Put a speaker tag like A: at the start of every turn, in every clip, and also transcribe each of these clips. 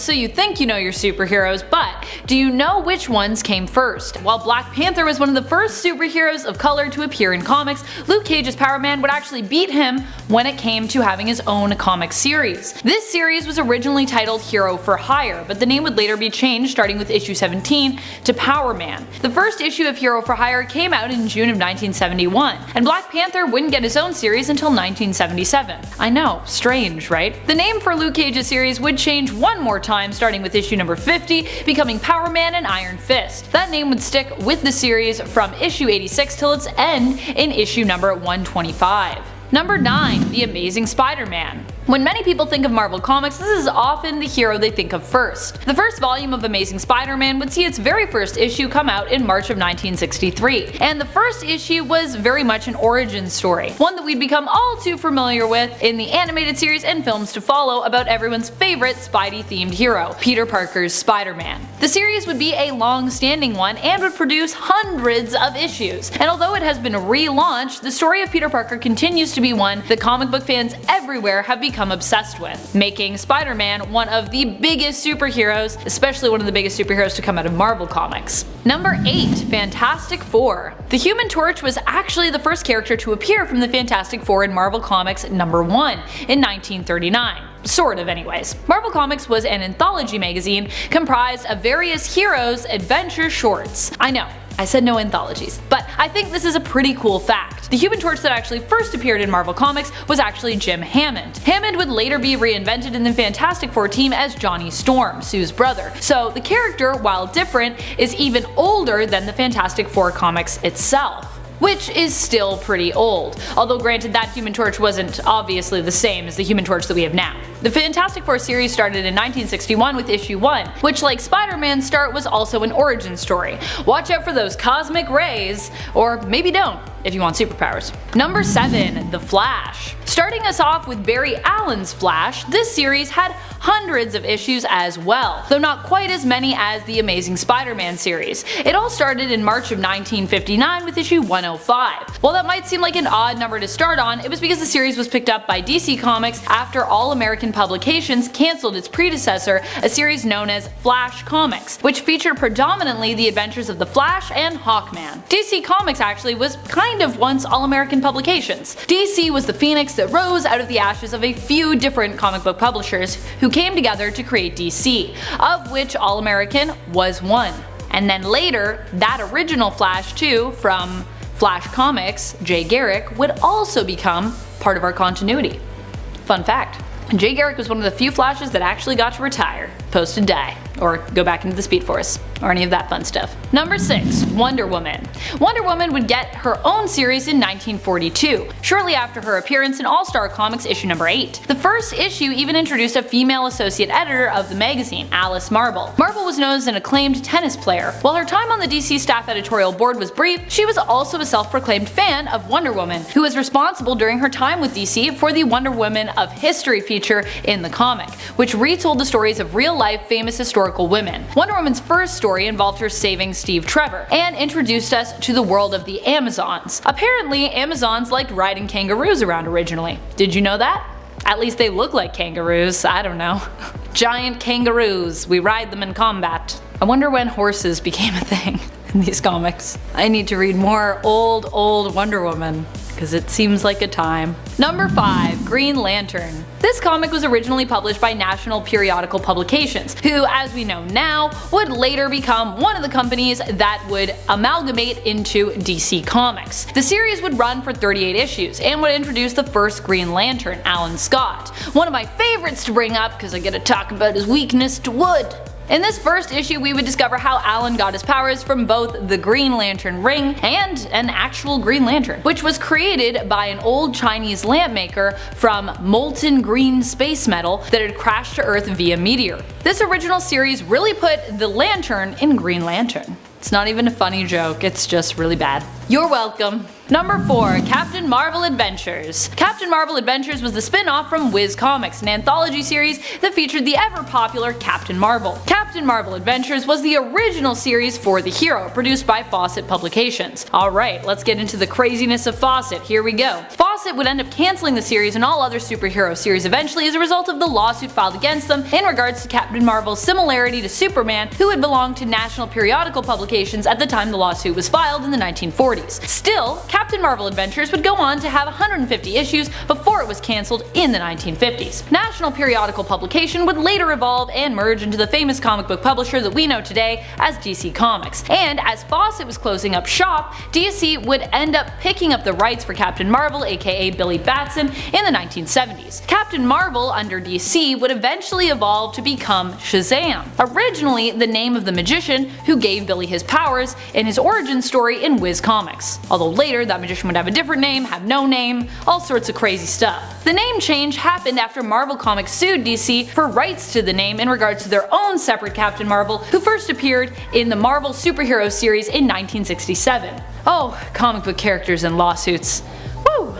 A: so you think you know your superheroes, but do you know which ones came first? While Black Panther was one of the first superheroes of color to appear in comics, Luke Cage's Power Man would actually beat him when it came to having his own comic series. This series was originally titled Hero for Hire, but the name would later be changed starting with issue 17 to Power Man. The first issue of Hero for Hire came out in June of 1971, and Black Panther wouldn't get his own series until 1977. I know, strange, right? The name for Luke Cage's series would change one more time starting with issue number 50, becoming Power Man and Iron Fist. That name would stick with the series from issue 86 till its end in issue number 125. Number 9. The Amazing Spider-Man. When many people think of Marvel Comics, this is often the hero they think of first. The first volume of Amazing Spider-Man would see its very first issue come out in March of 1963, and the first issue was very much an origin story, one that we'd become all too familiar with in the animated series and films to follow about everyone's favorite Spidey-themed hero, Peter Parker's Spider-Man. The series would be a long-standing one and would produce hundreds of issues, and although it has been relaunched, the story of Peter Parker continues to be one that comic book fans everywhere have become obsessed with, making Spider-Man one of the biggest superheroes, especially one of the biggest superheroes to come out of Marvel Comics. Number 8. Fantastic Four. The Human Torch was actually the first character to appear from the Fantastic Four in Marvel Comics number 1 in 1939. Sort of anyways. Marvel Comics was an anthology magazine comprised of various heroes' adventure shorts. I know, I said no anthologies, but I think this is a pretty cool fact. The Human Torch that actually first appeared in Marvel Comics was actually Jim Hammond. Hammond would later be reinvented in the Fantastic Four team as Johnny Storm, Sue's brother, so the character, while different, is even older than the Fantastic Four comics itself, which is still pretty old, although granted that Human Torch wasn't obviously the same as the Human Torch that we have now. The Fantastic Four series started in 1961 with issue 1, which like Spider-Man's start was also an origin story. Watch out for those cosmic rays, or maybe don't if you want superpowers. Number 7. The Flash. Starting us off with Barry Allen's Flash, this series had hundreds of issues as well, though not quite as many as the Amazing Spider-Man series. It all started in March of 1959 with issue 105. While that might seem like an odd number to start on, it was because the series was picked up by DC Comics after All American Publications cancelled its predecessor, a series known as Flash Comics, which featured predominantly the adventures of the Flash and Hawkman. DC Comics actually was kind of once All American Publications. DC was the phoenix that rose out of the ashes of a few different comic book publishers who came together to create DC, of which All American was one. And then later, that original Flash 2 from Flash Comics, Jay Garrick, would also become part of our continuity. Fun fact. Jay Garrick was one of the few Flashes that actually got to retire, post to die, or go back into the Speed Force, or any of that fun stuff. Number 6. Wonder Woman. Wonder Woman would get her own series in 1942, shortly after her appearance in All-Star Comics issue number 8. The first issue even introduced a female associate editor of the magazine, Alice Marble. Marble was known as an acclaimed tennis player. While her time on the DC staff editorial board was brief, she was also a self-proclaimed fan of Wonder Woman, who was responsible during her time with DC for the Wonder Woman of History feature in the comic, which retold the stories of real-life famous historical women. Wonder Woman's first story involved her saving Steve Trevor, and introduced us to the world of the Amazons. Apparently, Amazons liked riding kangaroos around originally. Did you know that? At least they look like kangaroos, I don't know. Giant kangaroos, we ride them in combat. I wonder when horses became a thing in these comics. I need to read more old Wonder Woman, because it seems like a time. Number 5. Green Lantern. This comic was originally published by National Periodical Publications, who, as we know now, would later become one of the companies that would amalgamate into DC Comics. The series would run for 38 issues, and would introduce the first Green Lantern, Alan Scott. One of my favorites to bring up because I get to talk about his weakness to wood. In this first issue, we would discover how Alan got his powers from both the Green Lantern ring and an actual Green Lantern, which was created by an old Chinese lamp maker from molten green space metal that had crashed to Earth via meteor. This original series really put the lantern in Green Lantern. It's not even a funny joke, it's just really bad. You're welcome. Number 4. Captain Marvel Adventures. Captain Marvel Adventures was the spin-off from Wiz Comics, an anthology series that featured the ever-popular Captain Marvel. Captain Marvel Adventures was the original series for the hero, produced by Fawcett Publications. Alright, let's get into the craziness of Fawcett. Here we go. Fawcett would end up cancelling the series and all other superhero series eventually as a result of the lawsuit filed against them in regards to Captain Marvel's similarity to Superman, who had belonged to National Periodical Publications at the time the lawsuit was filed in the 1940s. Still, Captain Marvel Adventures would go on to have 150 issues before it was cancelled in the 1950s. National Periodical Publication would later evolve and merge into the famous comic book publisher that we know today as DC Comics. And as Fawcett was closing up shop, DC would end up picking up the rights for Captain Marvel, aka Billy Batson, in the 1970s. Captain Marvel under DC would eventually evolve to become Shazam, originally the name of the magician who gave Billy his powers in his origin story in Wiz Comics. Although later that magician would have a different name, have no name, all sorts of crazy stuff. The name change happened after Marvel Comics sued DC for rights to the name in regards to their own separate Captain Marvel, who first appeared in the Marvel Superhero series in 1967. Oh, comic book characters and lawsuits. Woo!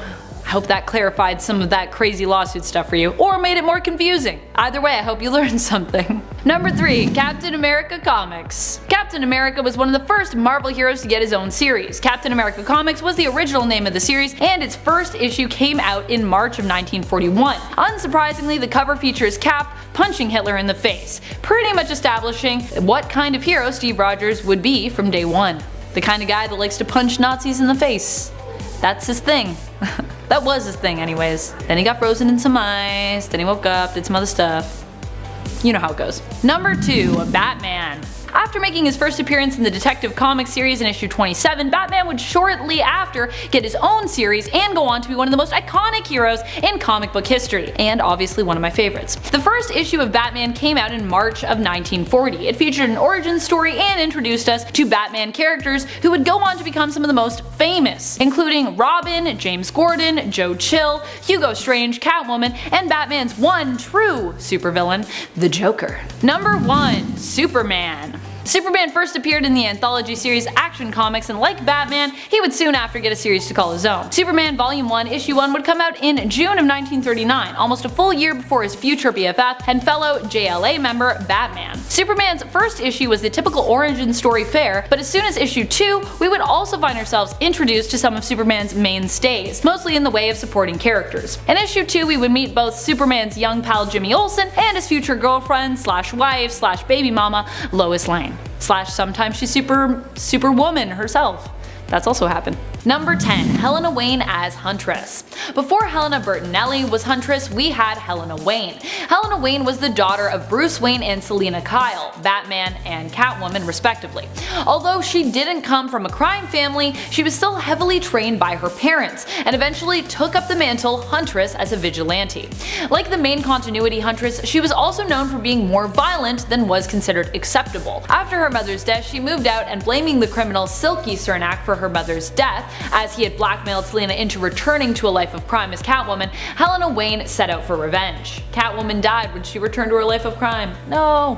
A: I hope that clarified some of that crazy lawsuit stuff for you, or made it more confusing. Either way, I hope you learned something. Number 3. Captain America Comics. Captain America was one of the first Marvel heroes to get his own series. Captain America Comics was the original name of the series, and its first issue came out in March of 1941. Unsurprisingly, the cover features Cap punching Hitler in the face, pretty much establishing what kind of hero Steve Rogers would be from day one. The kind of guy that likes to punch Nazis in the face. That's his thing. That was his thing anyways. Then he got frozen in some ice, then he woke up, did some other stuff. You know how it goes. Number 2. Batman. After making his first appearance in the Detective Comics series in issue 27, Batman would shortly after get his own series and go on to be one of the most iconic heroes in comic book history, and obviously one of my favorites. The first issue of Batman came out in March of 1940. It featured an origin story and introduced us to Batman characters who would go on to become some of the most famous, including Robin, James Gordon, Joe Chill, Hugo Strange, Catwoman, and Batman's one true supervillain, the Joker. Number 1. Superman. Superman first appeared in the anthology series Action Comics, and like Batman, he would soon after get a series to call his own. Superman Volume 1 Issue 1 would come out in June of 1939, almost a full year before his future BFF and fellow JLA member Batman. Superman's first issue was the typical origin story fare, but as soon as issue 2, we would also find ourselves introduced to some of Superman's mainstays, mostly in the way of supporting characters. In issue 2, we would meet both Superman's young pal Jimmy Olsen and his future girlfriend slash wife slash baby mama Lois Lane. Slash sometimes she's superwoman herself. That's also happened. Number 10. Helena Wayne as Huntress. Before Helena Bertinelli was Huntress, we had Helena Wayne. Helena Wayne was the daughter of Bruce Wayne and Selina Kyle, Batman and Catwoman respectively. Although she didn't come from a crime family, she was still heavily trained by her parents, and eventually took up the mantle Huntress as a vigilante. Like the main continuity Huntress, she was also known for being more violent than was considered acceptable. After her mother's death, she moved out and blaming the criminal Silky Cernak for her mother's death, as he had blackmailed Selina into returning to a life of crime as Catwoman, Helena Wayne set out for revenge. Catwoman died when she returned to her life of crime. No.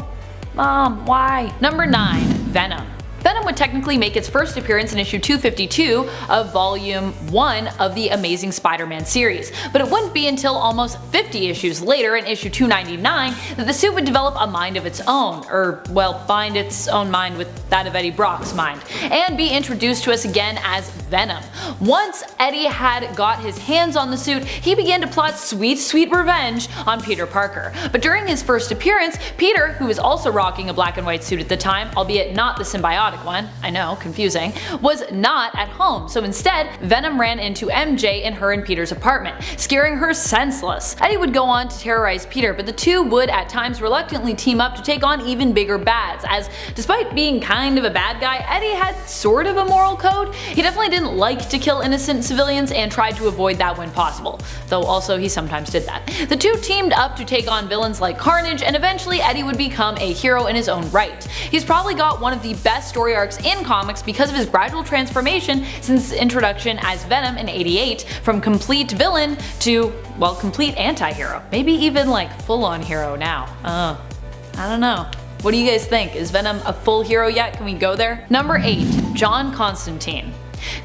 A: Mom, why? Number 9. Venom. Venom would technically make its first appearance in issue 252 of volume 1 of the Amazing Spider-Man series, but it wouldn't be until almost 50 issues later in issue 299 that the suit would develop a mind of its own, or well, find its own mind with that of Eddie Brock's mind, and be introduced to us again as Venom. Once Eddie had got his hands on the suit, he began to plot sweet revenge on Peter Parker. But during his first appearance, Peter, who was also rocking a black and white suit at the time, albeit not the symbiotic one, I know, confusing, was not at home, so instead Venom ran into MJ in her and Peter's apartment, scaring her senseless. Eddie would go on to terrorize Peter, but the two would at times reluctantly team up to take on even bigger bads, as despite being kind of a bad guy, Eddie had sort of a moral code. He definitely didn't like to kill innocent civilians and tried to avoid that when possible, though also he sometimes did that. The two teamed up to take on villains like Carnage, and eventually Eddie would become a hero in his own right. He's probably got one of the best story arcs in comics because of his gradual transformation since his introduction as Venom in '88, from complete villain to, well, complete anti-hero. Maybe even like full-on hero now. I don't know. What do you guys think? Is Venom a full hero yet? Can we go there? Number 8. John Constantine.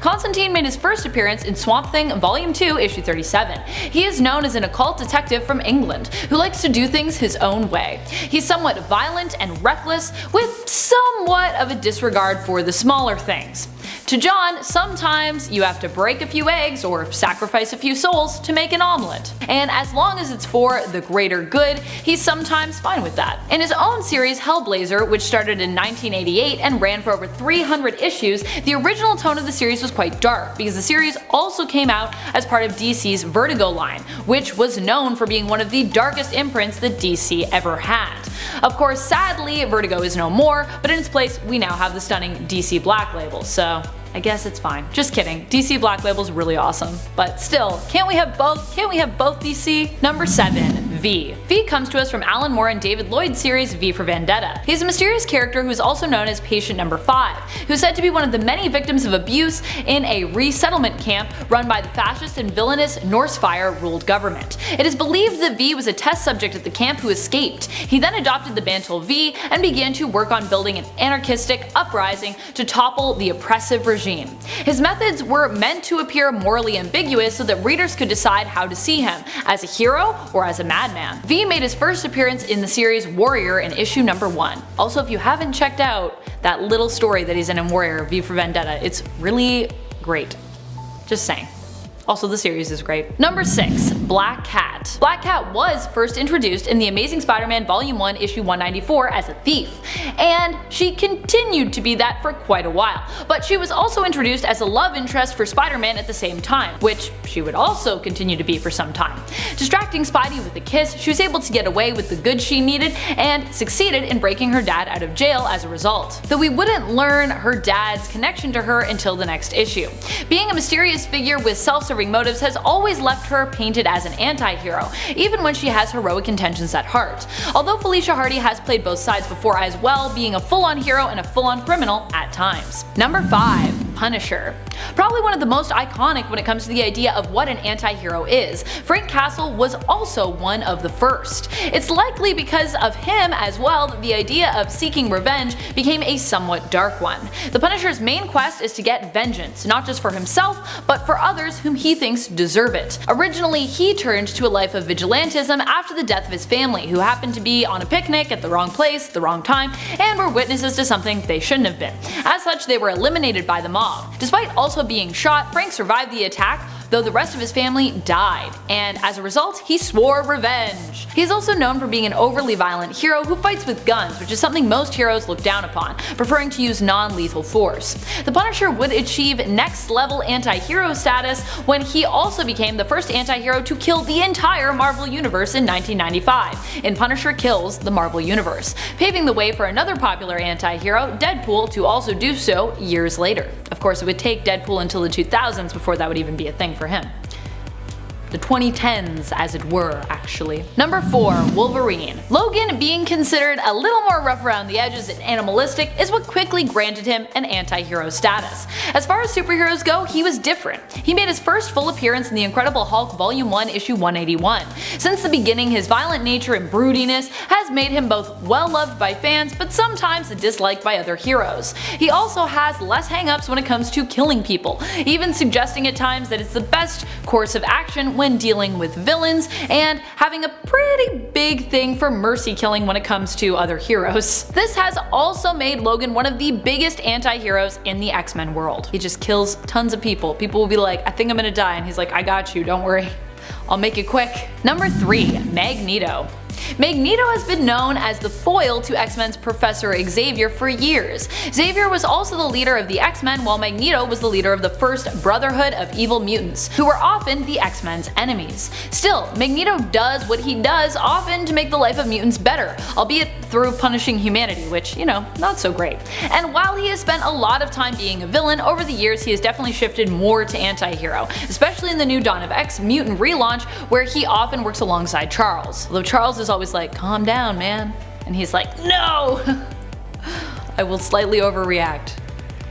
A: Constantine made his first appearance in Swamp Thing Volume 2, Issue 37. He is known as an occult detective from England who likes to do things his own way. He's somewhat violent and reckless, with somewhat of a disregard for the smaller things. To John, sometimes you have to break a few eggs or sacrifice a few souls to make an omelet. And as long as it's for the greater good, he's sometimes fine with that. In his own series Hellblazer, which started in 1988 and ran for over 300 issues, the original tone of the series was quite dark, because the series also came out as part of DC's Vertigo line, which was known for being one of the darkest imprints that DC ever had. Of course, sadly, Vertigo is no more, but in its place we now have the stunning DC Black Label, so I guess it's fine. Just kidding, DC Black Label's really awesome. But still, can't we have both? Can't we have both DC? Number 7. V. V comes to us from Alan Moore and David Lloyd's series V for Vendetta. He's a mysterious character who is also known as Patient Number 5, who's said to be one of the many victims of abuse in a resettlement camp run by the fascist and villainous Norsefire-ruled government. It is believed that V was a test subject at the camp who escaped. He then adopted the mantle V and began to work on building an anarchistic uprising to topple the oppressive regime. His methods were meant to appear morally ambiguous so that readers could decide how to see him, as a hero or as a madman. V made his first appearance in the series Warrior in issue number 1. Also, if you haven't checked out that little story that he's in Warrior, V for Vendetta, it's really great. Just saying. Also, the series is great. Number 6. Black Cat. Black Cat was first introduced in The Amazing Spider-Man Volume 1 Issue 194 as a thief, and she continued to be that for quite a while. But she was also introduced as a love interest for Spider-Man at the same time, which she would also continue to be for some time. Distracting Spidey with a kiss, she was able to get away with the goods she needed and succeeded in breaking her dad out of jail as a result. Though we wouldn't learn her dad's connection to her until the next issue. Being a mysterious figure with self-serving motives has always left her painted as an anti-hero, even when she has heroic intentions at heart. Although Felicia Hardy has played both sides before as well, being a full-on hero and a full-on criminal at times. Number 5. Punisher. Probably one of the most iconic when it comes to the idea of what an anti-hero is. Frank Castle was also one of the first. It's likely because of him as well that the idea of seeking revenge became a somewhat dark one. The Punisher's main quest is to get vengeance, not just for himself, but for others whom he thinks deserve it. Originally, he turned to a life of vigilantism after the death of his family, who happened to be on a picnic at the wrong place, the wrong time, and were witnesses to something they shouldn't have been. As such, they were eliminated by the mob. Despite also being shot, Frank survived the attack, though the rest of his family died, and as a result, he swore revenge. He's also known for being an overly violent hero who fights with guns, which is something most heroes look down upon, preferring to use non-lethal force. The Punisher would achieve next-level anti-hero status when he also became the first anti-hero to kill the entire Marvel Universe in 1995, in Punisher Kills the Marvel Universe, paving the way for another popular anti-hero, Deadpool, to also do so years later. Of course, it would take Deadpool until the 2000s before that would even be a thing for him. The 2010s, as it were, actually. Number 4. Wolverine. Logan, being considered a little more rough around the edges and animalistic, is what quickly granted him an anti-hero status. As far as superheroes go, he was different. He made his first full appearance in The Incredible Hulk Volume 1 Issue 181. Since the beginning, his violent nature and broodiness has made him both well-loved by fans, but sometimes disliked by other heroes. He also has less hang-ups when it comes to killing people, even suggesting at times that it's the best course of action when dealing with villains, and having a pretty big thing for mercy killing when it comes to other heroes. This has also made Logan one of the biggest anti-heroes in the X-Men world. He just kills tons of people. People will be like, I think I'm gonna die, and he's like, I got you, don't worry. I'll make it quick. Number 3. Magneto. Magneto has been known as the foil to X-Men's Professor Xavier for years. Xavier was also the leader of the X-Men, while Magneto was the leader of the first Brotherhood of Evil Mutants, who were often the X-Men's enemies. Still, Magneto does what he does often to make the life of mutants better, albeit through punishing humanity, which, you know, not so great. And while he has spent a lot of time being a villain, over the years he has definitely shifted more to anti-hero, especially in the new Dawn of X mutant relaunch, where he often works alongside Charles. Although Charles is always like, calm down, man. And he's like, no! I will slightly overreact.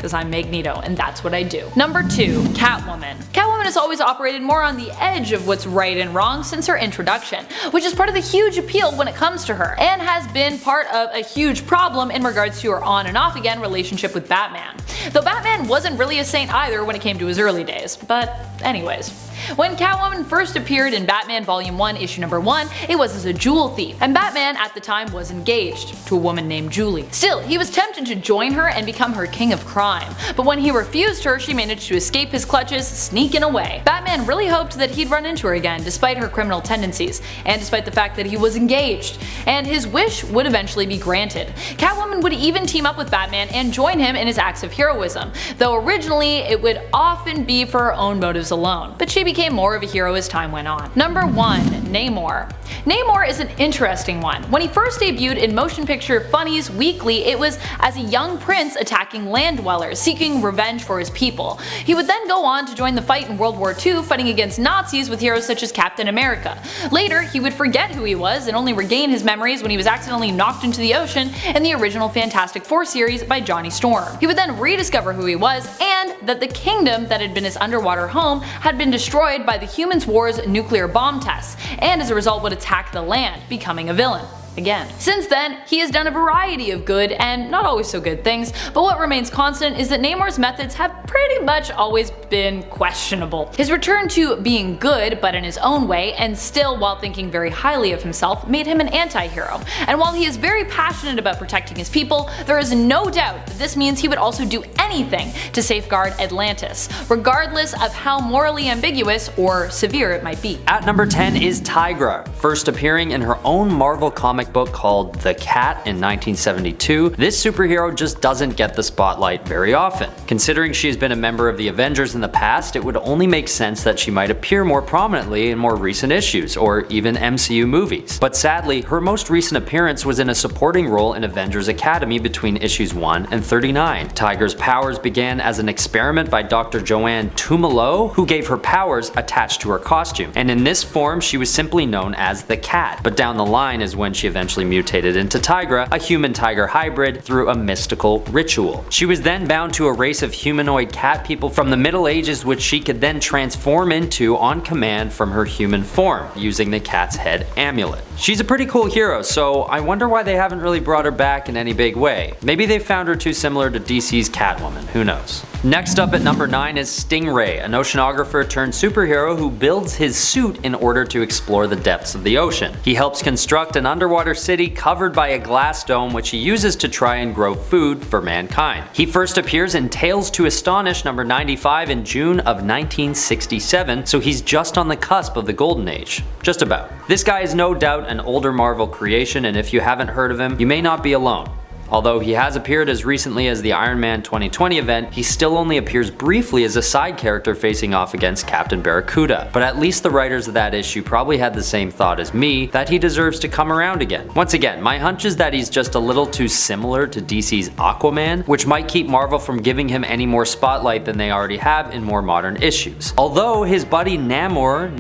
A: because I'm Magneto and that's what I do. Number 2. Catwoman. Catwoman has always operated more on the edge of what's right and wrong since her introduction, which is part of the huge appeal when it comes to her, and has been part of a huge problem in regards to her on and off again relationship with Batman. Though Batman wasn't really a saint either when it came to his early days, but anyways. When Catwoman first appeared in Batman Volume 1 issue number 1, it was as a jewel thief, and Batman at the time was engaged to a woman named Julie. Still, he was tempted to join her and become her king of crime, but when he refused her, she managed to escape his clutches, sneaking away. Batman really hoped that he'd run into her again despite her criminal tendencies, and despite the fact that he was engaged, and his wish would eventually be granted. Catwoman would even team up with Batman and join him in his acts of heroism, though originally it would often be for her own motives alone, but she became more of a hero as time went on. Number 1. Namor. Namor is an interesting one. When he first debuted in Motion Picture Funnies Weekly, it was as a young prince attacking land dwellers, seeking revenge for his people. He would then go on to join the fight in World War II, fighting against Nazis with heroes such as Captain America. Later, he would forget who he was and only regain his memories when he was accidentally knocked into the ocean in the original Fantastic Four series by Johnny Storm. He would then rediscover who he was and that the kingdom that had been his underwater home had been destroyed by the Humans War's nuclear bomb tests, and as a result would attack the land, becoming a villain. Again. Since then, he has done a variety of good and not always so good things, but what remains constant is that Namor's methods have pretty much always been questionable. His return to being good, but in his own way, and still while thinking very highly of himself, made him an anti-hero. And while he is very passionate about protecting his people, there is no doubt that this means he would also do anything to safeguard Atlantis, regardless of how morally ambiguous or severe it might be.
B: At number 10 is Tigra, first appearing in her own Marvel comic book called The Cat in 1972. This superhero just doesn't get the spotlight very often. Considering she has been a member of the Avengers in the past, it would only make sense that she might appear more prominently in more recent issues, or even MCU movies. But sadly, her most recent appearance was in a supporting role in Avengers Academy between issues 1 and 39. Tigra's powers began as an experiment by Dr. Joanne Tumalo, who gave her powers attached to her costume, and in this form she was simply known as the Cat. But down the line is when she eventually mutated into Tigra, a human-tiger hybrid, through a mystical ritual. She was then bound to a race of humanoid cat people from the Middle Ages, which she could then transform into on command from her human form, using the cat's head amulet. She's a pretty cool hero, so I wonder why they haven't really brought her back in any big way. Maybe they found her too similar to DC's Catwoman, who knows. Next up at number 9 is Stingray, an oceanographer turned superhero who builds his suit in order to explore the depths of the ocean. He helps construct an underwater city covered by a glass dome which he uses to try and grow food for mankind. He first appears in Tales to Astonish number 95 in June of 1967, so he's just on the cusp of the golden age. Just about. This guy is no doubt an older Marvel creation, and if you haven't heard of him, you may not be alone. Although he has appeared as recently as the Iron Man 2020 event, he still only appears briefly as a side character facing off against Captain Barracuda. But at least the writers of that issue probably had the same thought as me, that he deserves to come around again. Once again, my hunch is that he's just a little too similar to DC's Aquaman, which might keep Marvel from giving him any more spotlight than they already have in more modern issues. Although his buddy Namor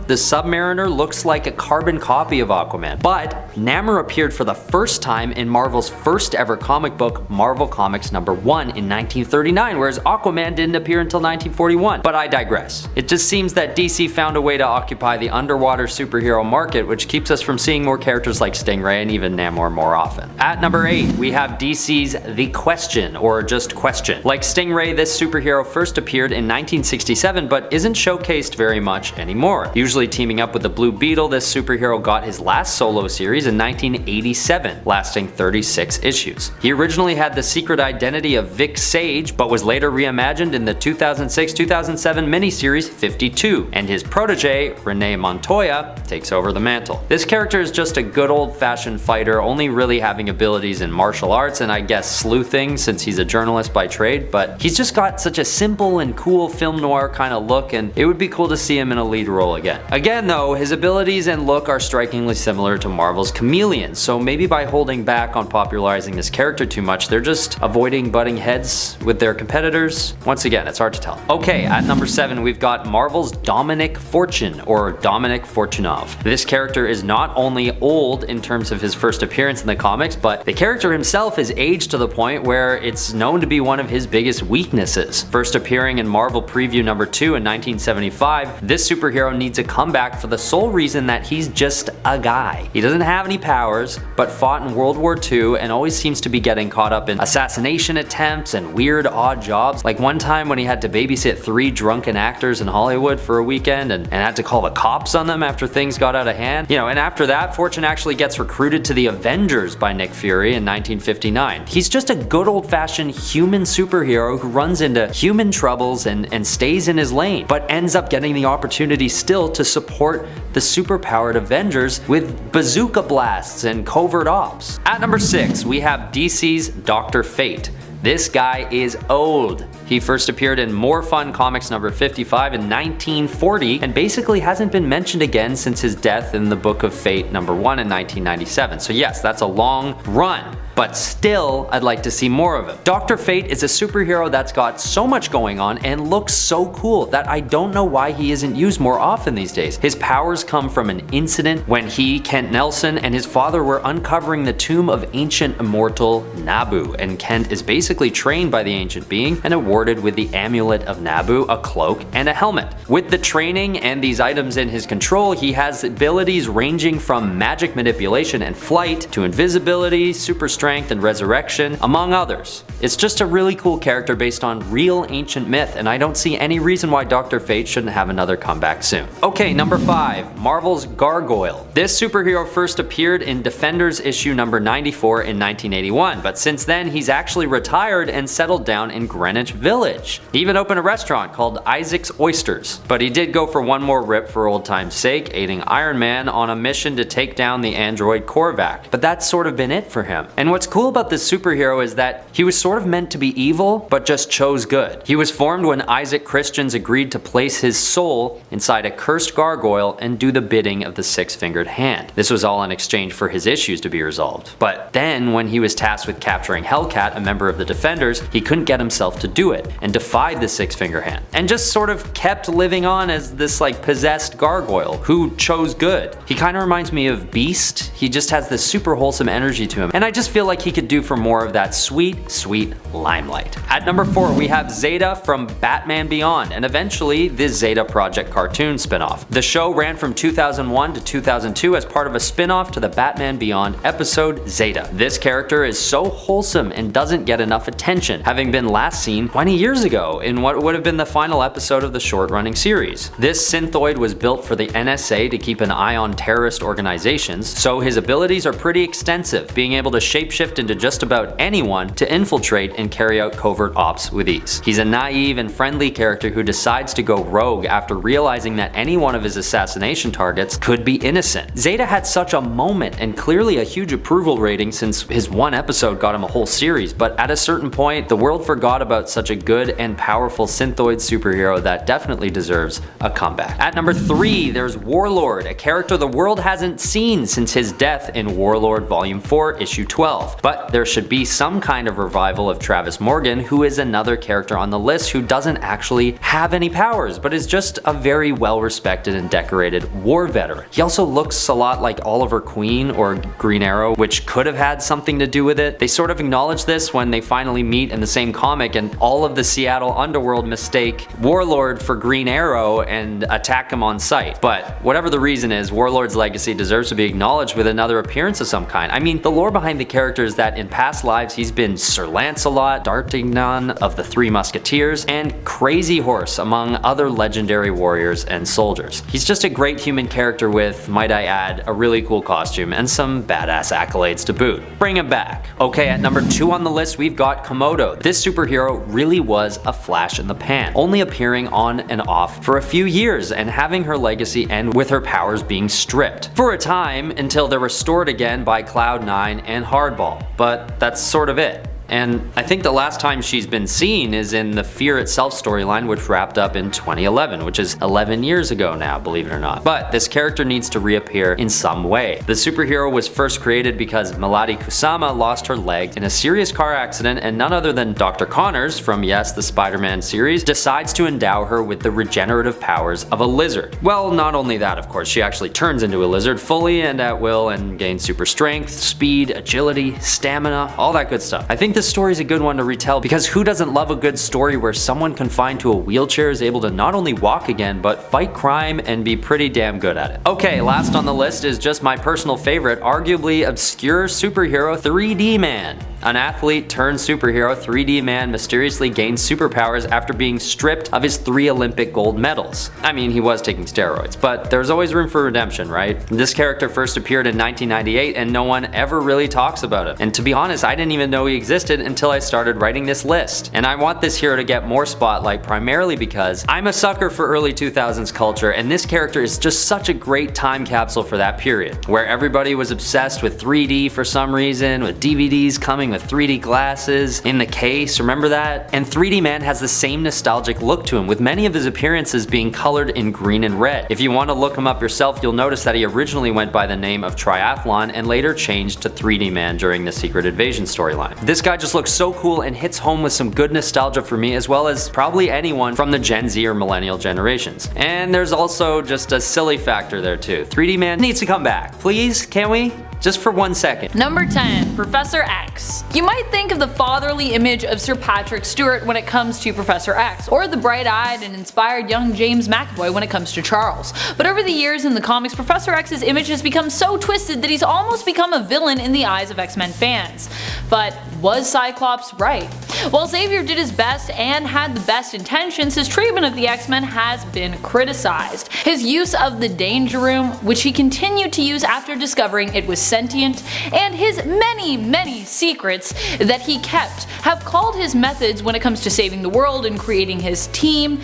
B: the Submariner, looks like a carbon copy of Aquaman. But Namor appeared for the first time in Marvel's first ever comic book, Marvel Comics number 1 in 1939, whereas Aquaman didn't appear until 1941. But I digress. It just seems that DC found a way to occupy the underwater superhero market, which keeps us from seeing more characters like Stingray and even Namor more often. At number 8, we have DC's The Question, or just Question. Like Stingray, this superhero first appeared in 1967, but isn't showcased very much anymore. Usually teaming up with the Blue Beetle, this superhero got his last solo series in 1987, lasting 36 issues. He originally had the secret identity of Vic Sage, but was later reimagined in the 2006-2007 miniseries 52, and his protege, Renee Montoya, takes over the mantle. This character is just a good old-fashioned fighter, only really having abilities in martial arts and I guess sleuthing since he's a journalist by trade, but he's just got such a simple and cool film noir kind of look, and it would be cool to see him in a lead role again. Again though, his abilities and look are strikingly similar to Marvel's Chameleon, so maybe by holding back on popularizing characterizing this character too much. They're just avoiding butting heads with their competitors. Once again, it's hard to tell. Okay, at number 7, we've got Marvel's Dominic Fortune, or Dominic Fortunov. This character is not only old in terms of his first appearance in the comics, but the character himself is aged to the point where it's known to be one of his biggest weaknesses. First appearing in Marvel Preview number 2 in 1975, this superhero needs a comeback for the sole reason that he's just a guy. He doesn't have any powers, but fought in World War II and always seems to be getting caught up in assassination attempts and weird odd jobs. Like one time when he had to babysit 3 drunken actors in Hollywood for a weekend and had to call the cops on them after things got out of hand. And after that, Fortune actually gets recruited to the Avengers by Nick Fury in 1959. He's just a good old-fashioned human superhero who runs into human troubles and stays in his lane, but ends up getting the opportunity still to support the superpowered Avengers with bazooka blasts and covert ops. At number 6, we have DC's Dr. Fate. This guy is old. He first appeared in More Fun Comics number 55 in 1940 and basically hasn't been mentioned again since his death in the Book of Fate number 1 in 1997. So yes, that's a long run, but still I'd like to see more of him. Dr. Fate is a superhero that's got so much going on and looks so cool that I don't know why he isn't used more often these days. His powers come from an incident when he, Kent Nelson, and his father were uncovering the tomb of ancient immortal Nabu, and Kent is basically trained by the ancient being and awarded with the Amulet of Nabu, a cloak, and a helmet. With the training and these items in his control, he has abilities ranging from magic manipulation and flight to invisibility, super strength, and resurrection, among others. It's just a really cool character based on real ancient myth, and I don't see any reason why Dr. Fate shouldn't have another comeback soon. Okay, number 5, Marvel's Gargoyle. This superhero first appeared in Defenders issue number 94 in 1981, but since then he's actually retired and settled down in Greenwich Village. He even opened a restaurant called Isaac's Oysters, but he did go for one more rip for old time's sake, aiding Iron Man on a mission to take down the android Korvac, but that's sort of been it for him. And what's cool about this superhero is that he was sort of meant to be evil, but just chose good. He was formed when Isaac Christians agreed to place his soul inside a cursed gargoyle and do the bidding of the six-fingered hand. This was all in exchange for his issues to be resolved. But then when he was tasked with capturing Hellcat, a member of the Defenders, he couldn't get himself to do it and defied the six-finger hand and just sort of kept living on as this possessed gargoyle who chose good. He kind of reminds me of Beast. He just has this super wholesome energy to him, and I just feel like he could do for more of that sweet, sweet limelight. At number 4, we have Zeta from Batman Beyond, and eventually the Zeta Project cartoon spinoff. The show ran from 2001 to 2002 as part of a spinoff to the Batman Beyond episode Zeta. This character is so wholesome and doesn't get enough attention, having been last seen 20 years ago in what would have been the final episode of the short-running series. This synthoid was built for the NSA to keep an eye on terrorist organizations, so his abilities are pretty extensive, being able to shapeshift into just about anyone to infiltrate and carry out covert ops with ease. He's a naive and friendly character who decides to go rogue after realizing that any one of his assassination targets could be innocent. Zeta had such a moment and clearly a huge approval rating since his one episode got him a whole series, but at a certain point, the world forgot about such a good and powerful synthoid superhero that definitely deserves a comeback. At number 3, there's Warlord, a character the world hasn't seen since his death in Warlord Volume 4, Issue 12. But there should be some kind of revival of Travis Morgan, who is another character on the list who doesn't actually have any powers, but is just a very well-respected and decorated war veteran. He also looks a lot like Oliver Queen or Green Arrow, which could have had something to do with it. They sort of acknowledge this when they finally meet in the same comic, and all of the Seattle underworld mistake Warlord for Green Arrow and attack him on sight. But whatever the reason is, Warlord's legacy deserves to be acknowledged with another appearance of some kind. I mean, the lore behind the character is that in past lives he's been Sir Lancelot, D'Artagnan of the Three Musketeers, and Crazy Horse, among other legendary warriors and soldiers. He's just a great human character with, might I add, a really cool costume and some badass accolades to boot. Bring him back. Okay, at number 2 on the list, we've got Komodo. This superhero really was a flash in the pan, only appearing on and off for a few years and having her legacy end with her powers being stripped for a time until they're restored again by Cloud9 and Hardball, but that's sort of it. And I think the last time she's been seen is in the Fear Itself storyline, which wrapped up in 2011, which is 11 years ago now, believe it or not. But this character needs to reappear in some way. The superhero was first created because Melody Kusama lost her leg in a serious car accident, and none other than Dr. Connors from, yes, the Spider-Man series, decides to endow her with the regenerative powers of a lizard. Well, not only that, of course, she actually turns into a lizard fully and at will and gains super strength, speed, agility, stamina, all that good stuff. I think this story is a good one to retell because who doesn't love a good story where someone confined to a wheelchair is able to not only walk again, but fight crime and be pretty damn good at it. Okay, last on the list is just my personal favorite, arguably obscure superhero 3D Man. An athlete turned superhero, 3D Man mysteriously gained superpowers after being stripped of his 3 Olympic gold medals. I mean, he was taking steroids, but there's always room for redemption, right? This character first appeared in 1998 and no one ever really talks about it. And to be honest, I didn't even know he existed until I started writing this list. And I want this hero to get more spotlight primarily because I'm a sucker for early 2000s culture, and this character is just such a great time capsule for that period, where everybody was obsessed with 3D for some reason, with DVDs coming with 3D glasses in the case, remember that? And 3D Man has the same nostalgic look to him, with many of his appearances being colored in green and red. If you want to look him up yourself, you'll notice that he originally went by the name of Triathlon and later changed to 3D Man during the Secret Invasion storyline. This guy just looks so cool and hits home with some good nostalgia for me, as well as probably anyone from the Gen Z or millennial generations. And there's also just a silly factor there too. 3D Man needs to come back. Please, can we? Just for 1 second.
A: Number 10. Professor X. You might think of the fatherly image of Sir Patrick Stewart when it comes to Professor X, or the bright-eyed and inspired young James McAvoy when it comes to Charles. But over the years in the comics, Professor X's image has become so twisted that he's almost become a villain in the eyes of X-Men fans. But was Cyclops right? While Xavier did his best and had the best intentions, his treatment of the X-Men has been criticized. His use of the Danger Room, which he continued to use after discovering it was sentient, and his many secrets that he kept have called his methods when it comes to saving the world and creating his team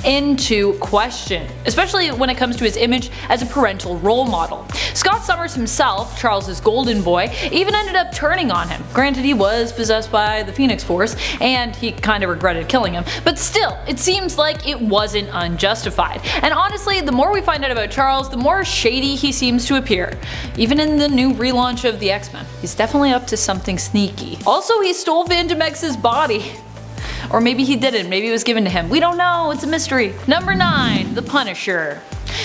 A: into question, especially when it comes to his image as a parental role model. Scott Summers himself, Charles's golden boy, even ended up turning on him. Granted, he was possessed by the Phoenix Force, and he kind of regretted killing him, but still, it seems like it wasn't unjustified. And honestly, the more we find out about Charles, the more shady he seems to appear. Even in the new relaunch of the X-Men, he's definitely up to something sneaky. Also, he stole Phantom X's body. Or maybe he didn't, maybe it was given to him. We don't know, it's a mystery. Number 9. The Punisher.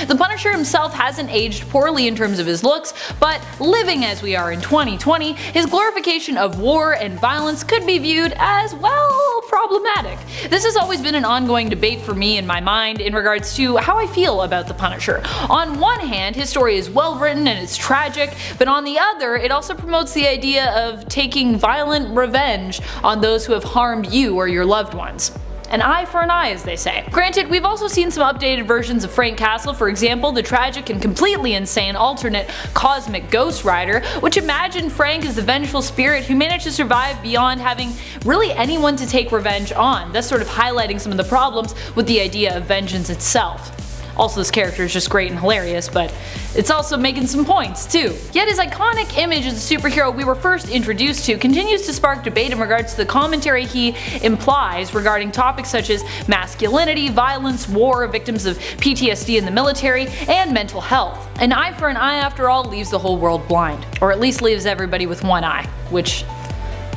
A: The Punisher himself hasn't aged poorly in terms of his looks, but living as we are in 2020, his glorification of war and violence could be viewed as, well, problematic. This has always been an ongoing debate for me in my mind in regards to how I feel about the Punisher. On one hand, his story is well written and it's tragic, but on the other, it also promotes the idea of taking violent revenge on those who have harmed you or your loved ones. An eye for an eye, as they say. Granted, we've also seen some updated versions of Frank Castle, for example, the tragic and completely insane alternate Cosmic Ghost Rider, which imagined Frank as the vengeful spirit who managed to survive beyond having really anyone to take revenge on, thus sort of highlighting some of the problems with the idea of vengeance itself. Also, this character is just great and hilarious, but it's also making some points too. Yet his iconic image as a superhero we were first introduced to continues to spark debate in regards to the commentary he implies regarding topics such as masculinity, violence, war, victims of PTSD in the military, and mental health. An eye for an eye, after all, leaves the whole world blind. Or at least leaves everybody with one eye, which,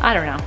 A: I don't know.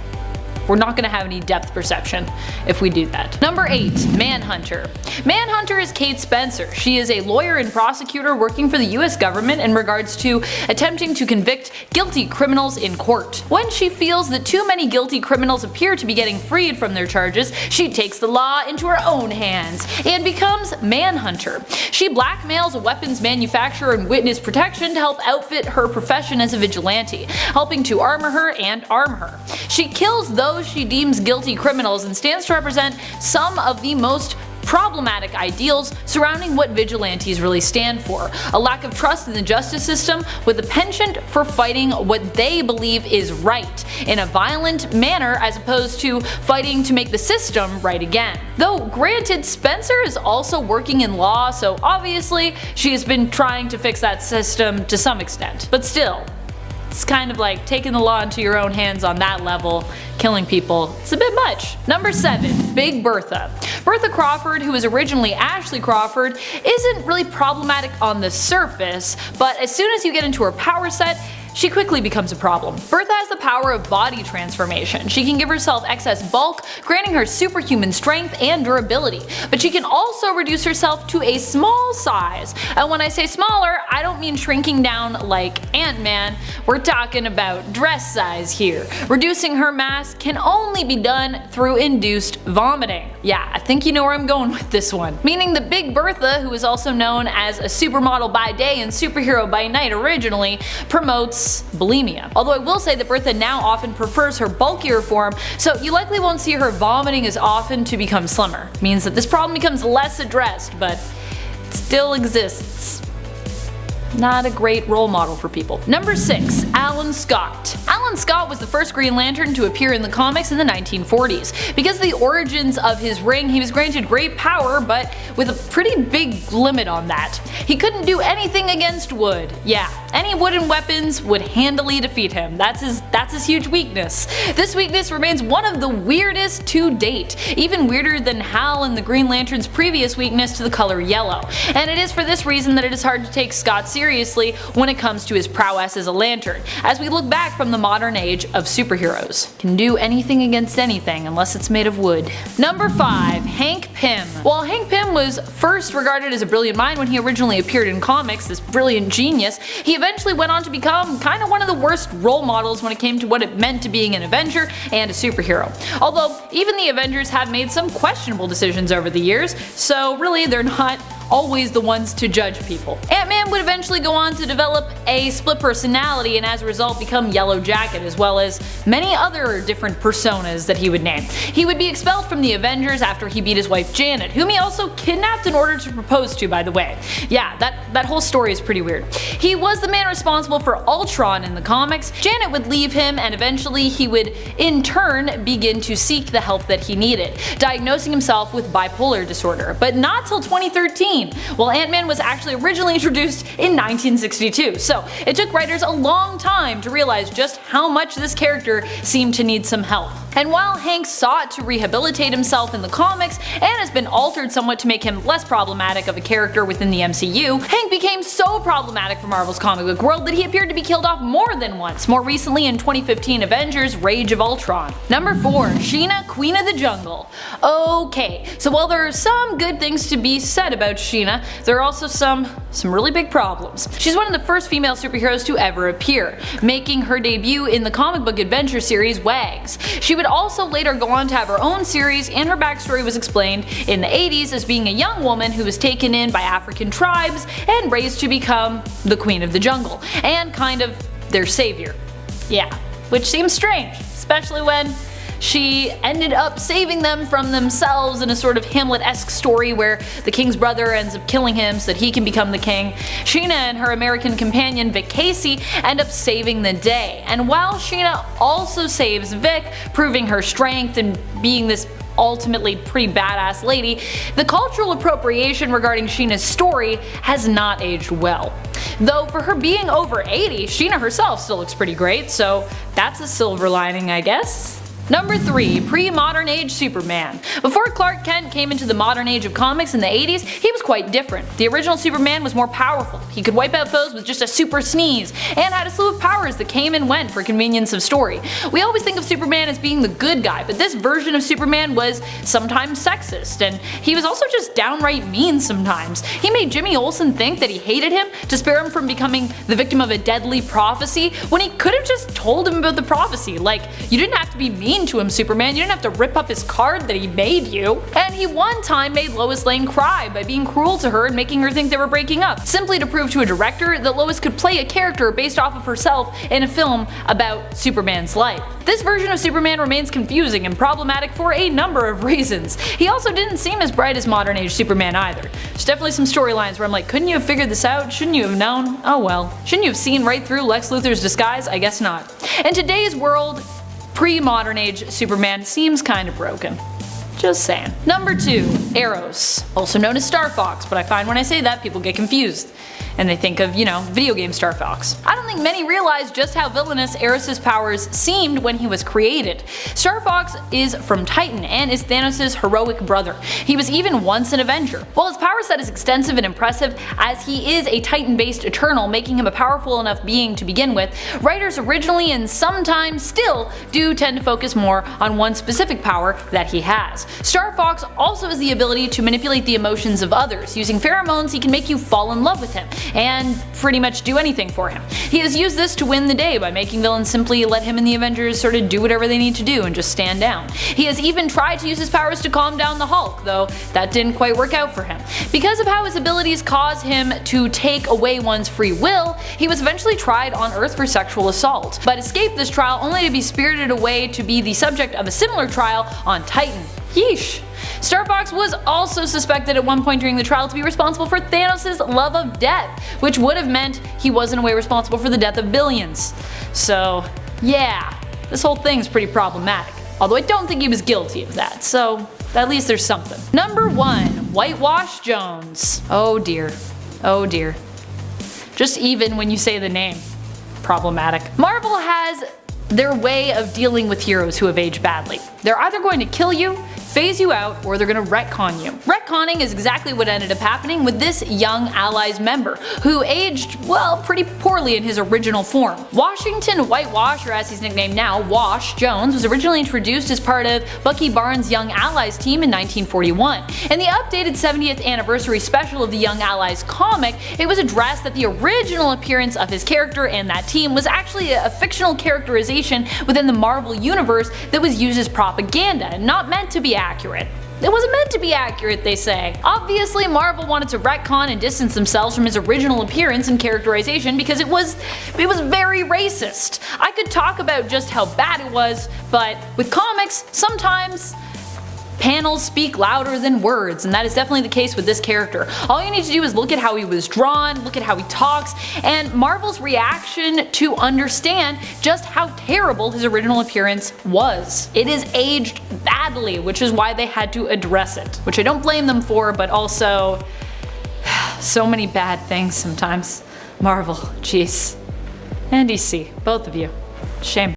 A: We're not going to have any depth perception if we do that. Number 8. Manhunter. Manhunter is Kate Spencer. She is a lawyer and prosecutor working for the US government in regards to attempting to convict guilty criminals in court. When she feels that too many guilty criminals appear to be getting freed from their charges, she takes the law into her own hands and becomes Manhunter. She blackmails a weapons manufacturer and witness protection to help outfit her profession as a vigilante, helping to armor her and arm her. She kills those she deems guilty criminals and stands to represent some of the most problematic ideals surrounding what vigilantes really stand for. A lack of trust in the justice system with a penchant for fighting what they believe is right in a violent manner as opposed to fighting to make the system right again. Though granted, Spencer is also working in law, so obviously she has been trying to fix that system to some extent. But still, It's kind of like taking the law into your own hands on that level, killing people. It's a bit much. Number 7. Big Bertha. Bertha Crawford, who was originally Ashley Crawford, isn't really problematic on the surface, but as soon as you get into her power set, she quickly becomes a problem. Bertha has the power of body transformation. She can give herself excess bulk, granting her superhuman strength and durability, but she can also reduce herself to a small size. And when I say smaller, I don't mean shrinking down like Ant-Man, we're talking about dress size here. Reducing her mass can only be done through induced vomiting. Yeah, I think you know where I'm going with this one. Meaning that Big Bertha, who is also known as a supermodel by day and superhero by night originally, promotes bulimia. Although I will say that Bertha now often prefers her bulkier form, so you likely won't see her vomiting as often to become slimmer. Means that this problem becomes less addressed, but it still exists. Not a great role model for people. Number 6. Alan Scott. Alan Scott was the first Green Lantern to appear in the comics in the 1940s. Because of the origins of his ring, he was granted great power, but with a pretty big limit on that. He couldn't do anything against wood. Yeah, any wooden weapons would handily defeat him. That's his huge weakness. This weakness remains one of the weirdest to date, even weirder than Hal and the Green Lantern's previous weakness to the color yellow. And it is for this reason that it is hard to take Scott seriously when it comes to his prowess as a lantern, as we look back from the modern age of superheroes. Can do anything against anything unless it's made of wood. Number 5. Hank Pym. While Hank Pym was first regarded as a brilliant mind when he originally appeared in comics, this brilliant genius, he eventually went on to become kind of one of the worst role models when it came to what it meant to being an Avenger and a superhero. Although even the Avengers have made some questionable decisions over the years, so really they're not always the ones to judge people. Ant-Man would eventually go on to develop a split personality and as a result become Yellow Jacket, as well as many other different personas that he would name. He would be expelled from the Avengers after he beat his wife Janet, whom he also kidnapped in order to propose to, by the way. Yeah, that whole story is pretty weird. He was the man responsible for Ultron in the comics. Janet would leave him and eventually he would in turn begin to seek the help that he needed, diagnosing himself with bipolar disorder, but not till 2013. While Ant-Man was actually originally introduced in 1962, so it took writers a long time to realize just how much this character seemed to need some help. And while Hank sought to rehabilitate himself in the comics and has been altered somewhat to make him less problematic of a character within the MCU, Hank became so problematic for Marvel's comic book world that he appeared to be killed off more than once, more recently in 2015 Avengers Rage of Ultron. Number 4. Sheena, Queen of the Jungle. Okay, so while there are some good things to be said about Sheena, there are also some really big problems. She's one of the first female superheroes to ever appear, making her debut in the comic book adventure series Wags. She would also later go on to have her own series, and her backstory was explained in the 80s as being a young woman who was taken in by African tribes and raised to become the Queen of the Jungle, and kind of their savior. Yeah, which seems strange, especially when she ended up saving them from themselves in a sort of Hamlet-esque story where the king's brother ends up killing him so that he can become the king. Sheena and her American companion Vic Casey end up saving the day, and while Sheena also saves Vic, proving her strength and being this ultimately pretty badass lady, the cultural appropriation regarding Sheena's story has not aged well. Though for her being over 80, Sheena herself still looks pretty great, so that's a silver lining, I guess. Number 3. Pre-modern age Superman. Before Clark Kent came into the modern age of comics in the 80s, he was quite different. The original Superman was more powerful. He could wipe out foes with just a super sneeze, and had a slew of powers that came and went for convenience of story. We always think of Superman as being the good guy, but this version of Superman was sometimes sexist, and he was also just downright mean sometimes. He made Jimmy Olsen think that he hated him to spare him from becoming the victim of a deadly prophecy, when he could have just told him about the prophecy. Like, you didn't have to be mean to him, Superman, you didn't have to rip up his card that he made you. And he one time made Lois Lane cry by being cruel to her and making her think they were breaking up, simply to prove to a director that Lois could play a character based off of herself in a film about Superman's life. This version of Superman remains confusing and problematic for a number of reasons. He also didn't seem as bright as modern age Superman either. There's definitely some storylines where I'm like, couldn't you have figured this out? Shouldn't you have known? Oh well. Shouldn't you have seen right through Lex Luthor's disguise? I guess not. In today's world, pre-modern age Superman seems kinda broken. Just saying. Number 2. Eros. Also known as Star Fox, but I find when I say that people get confused. and they think of, you know, video game Star Fox. I don't think many realize just how villainous Ares' powers seemed when he was created. Star Fox is from Titan and is Thanos' heroic brother. He was even once an Avenger. While his power set is extensive and impressive, as he is a Titan-based Eternal, making him a powerful enough being to begin with, writers originally and sometimes still do tend to focus more on one specific power that he has. Star Fox also has the ability to manipulate the emotions of others. Using pheromones, he can make you fall in love with him, and pretty much do anything for him. He has used this to win the day by making villains simply let him and the Avengers sort of do whatever they need to do and just stand down. He has even tried to use his powers to calm down the Hulk, though that didn't quite work out for him. Because of how his abilities cause him to take away one's free will, he was eventually tried on Earth for sexual assault, but escaped this trial only to be spirited away to be the subject of a similar trial on Titan. Yeesh. Star Fox was also suspected at one point during the trial to be responsible for Thanos' love of death, which would have meant he was in a way responsible for the death of billions. So yeah, this whole thing's pretty problematic. Although I don't think he was guilty of that, so at least there's something. Number 1. Whitewash Jones. Oh dear. Oh dear. Just even when you say the name. Problematic. Marvel has their way of dealing with heroes who have aged badly. They're either going to kill you, phase you out, or they're gonna retcon you. Retconning is exactly what ended up happening with this Young Allies member, who aged, well, pretty poorly in his original form. Washington Whitewash, or as he's nicknamed now, Wash Jones, was originally introduced as part of Bucky Barnes' Young Allies team in 1941. In the updated 70th anniversary special of the Young Allies comic, it was addressed that the original appearance of his character and that team was actually a fictional characterization within the Marvel universe that was used as propaganda and not meant to be accurate. It wasn't meant to be accurate, they say. Obviously, Marvel wanted to retcon and distance themselves from his original appearance and characterization because it was very racist. I could talk about just how bad it was, but with comics, sometimes panels speak louder than words, and that is definitely the case with this character. All you need to do is look at how he was drawn, look at how he talks, and Marvel's reaction to understand just how terrible his original appearance was. It is aged badly, which is why they had to address it. Which I don't blame them for, but also so many bad things sometimes. Marvel, jeez. And DC, both of you. Shame.